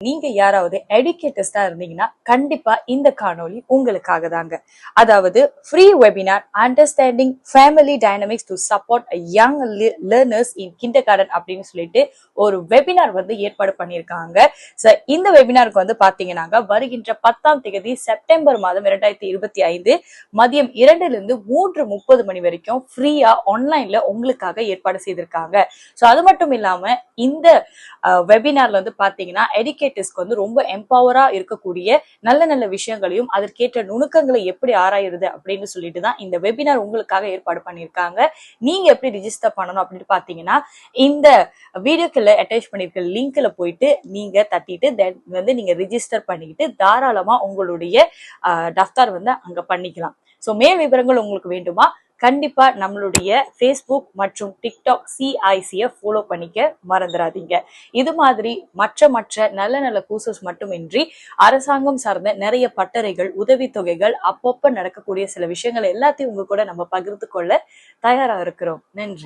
நீங்க யாராவது எடுக்கேட்டர்ஸா இருந்தீங்கன்னா கண்டிப்பா இந்த காணொளி உங்களுக்காக தாங்க. அதாவது free webinar understanding family dynamics to support young learners in kindergarten அப்படின்னு சொல்லிட்டு ஒரு வெபினார் ஏற்பாடு பண்ணியிருக்காங்க. இந்த வெபினாருக்கு பாத்தீங்கன்னா வருகின்ற 10ஆம் தேதி செப்டம்பர் மாதம் 2025 மதியம் 2 to 3:30 வரைக்கும் ஃப்ரீயா ஆன்லைன்ல உங்களுக்காக ஏற்பாடு செய்திருக்காங்க. அது மட்டும் இல்லாம இந்த வெபினார்ல பாத்தீங்கன்னா எடுக்கேட்டர்ஸ்க்கு ரொம்ப எம்பவரா இருக்கக்கூடிய நல்ல நல்ல விஷயங்களையும் அதற்கேற்ற நுணுக்கங்களை எப்படி ஆராயுறது அப்படின்னு சொல்லிட்டு தான் இந்த வெபினார் உங்களுக்காக ஏற்பாடு பண்ணியிருக்காங்க. நீங்க எப்படி ரிஜிஸ்டர் பண்ணணும் அப்படின்னு பாத்தீங்கன்னா இந்த வீடியோக்குள்ள அட்டாச் பண்ணிருக்க லிங்க்ல போயிட்டு நீங்க தட்டிட்டு நீங்க ரிஜிஸ்டர் பண்ணிக்கிட்டு தாராளமா உங்களுடைய டஃப்தார் அங்க பண்ணிக்கலாம். மேல் விவரங்கள் உங்களுக்கு வேண்டுமா? கண்டிப்பா நம்மளுடைய Facebook மற்றும் TikTok CICF ஃபாலோ பண்ணிக்க மறந்துடாதீங்க. இது மாதிரி மற்ற நல்ல நல்ல கோர்சஸ் மட்டுமின்றி அரசாங்கம் சார்ந்த நிறைய பட்டறைகள், உதவித்தொகைகள், அப்பப்ப நடக்கக்கூடிய சில விஷயங்கள் எல்லாத்தையும் உங்க கூட நம்ம பகிர்ந்து கொள்ள தயாரா இருக்கிறோம். நன்றி.